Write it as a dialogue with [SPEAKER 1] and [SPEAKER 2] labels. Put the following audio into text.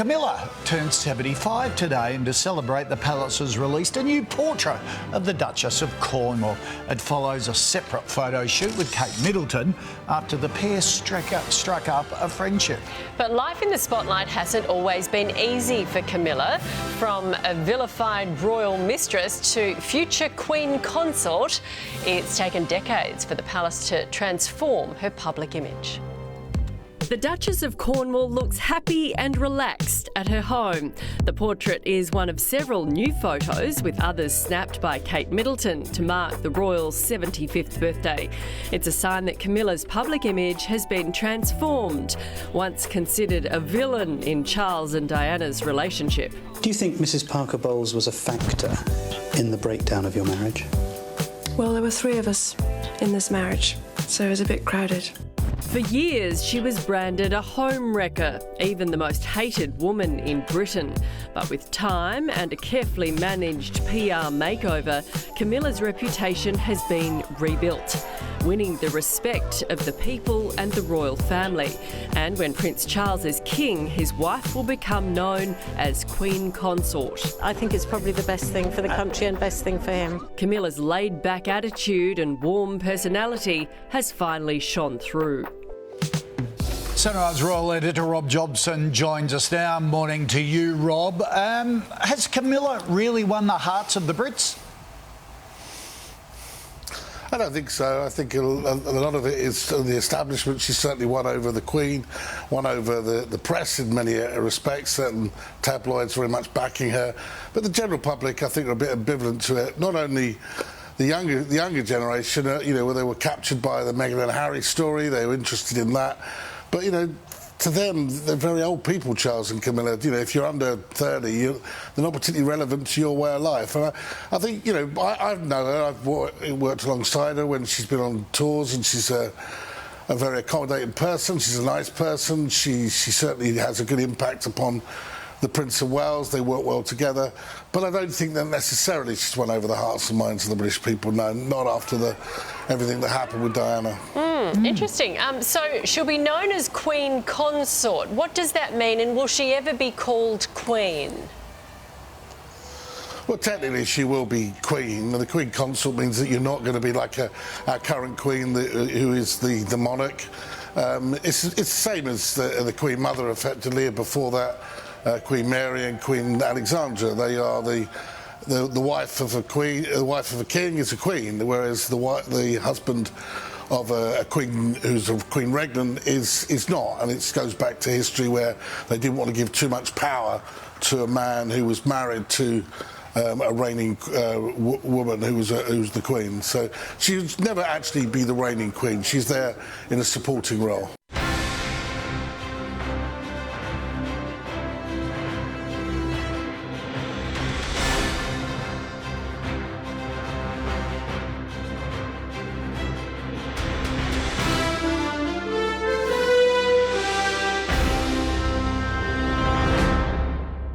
[SPEAKER 1] Camilla turned 75 today, and to celebrate, the palace has released a new portrait of the Duchess of Cornwall. It follows a separate photo shoot with Kate Middleton after the pair struck up a friendship.
[SPEAKER 2] But life in the spotlight hasn't always been easy for Camilla. From a vilified royal mistress to future Queen Consort, it's taken decades for the palace to transform her public image. The Duchess of Cornwall looks happy and relaxed at her home. The portrait is one of several new photos, with others snapped by Kate Middleton to mark the royal's 75th birthday. It's a sign that Camilla's public image has been transformed, once considered a villain in Charles and Diana's relationship.
[SPEAKER 3] Do you think Mrs. Parker Bowles was a factor in the breakdown of your marriage?
[SPEAKER 4] Well, there were three of us in this marriage, so it was a bit crowded.
[SPEAKER 2] For years, she was branded a home wrecker, even the most hated woman in Britain. But with time and a carefully managed PR makeover, Camilla's reputation has been rebuilt, winning the respect of the people and the royal family. And when Prince Charles is king, his wife will become known as Queen Consort.
[SPEAKER 5] I think it's probably the best thing for the country and best thing for him.
[SPEAKER 2] Camilla's laid-back attitude and warm personality has finally shone through.
[SPEAKER 1] Sunrise Royal Editor Rob Jobson joins us now. Morning to you, Rob. Has Camilla really won the hearts of the Brits?
[SPEAKER 6] I don't think so. I think a lot of it is the establishment. She's certainly won over the Queen, won over the press in many respects. Certain tabloids very much backing her. But the general public, I think, are a bit ambivalent to it. Not only the younger generation, where they were captured by the Meghan and Harry story, they were interested in that. But, to them, they're very old people, Charles and Camilla. If you're under 30, they're not particularly relevant to your way of life. And I think, I know her. I've worked alongside her when she's been on tours, and she's a very accommodating person. She's a nice person. She certainly has a good impact upon the Prince of Wales. They work well together. But I don't think that necessarily she's won over the hearts and minds of the British people. No, not after everything that happened with Diana.
[SPEAKER 2] Interesting. So she'll be known as Queen Consort. What does that mean, and will she ever be called Queen?
[SPEAKER 6] Well, technically she will be Queen. The Queen Consort means that you're not going to be like our current Queen, who is the monarch. It's the same as the Queen Mother, effectively. Before that, Queen Mary and Queen Alexandra. They are the wife of a queen. The wife of a king is a queen, whereas the husband of a queen who's a queen regnant is not. And it goes back to history, where they didn't want to give too much power to a man who was married to a reigning woman who's the queen. So she'll never actually be the reigning queen. She's there in a supporting role.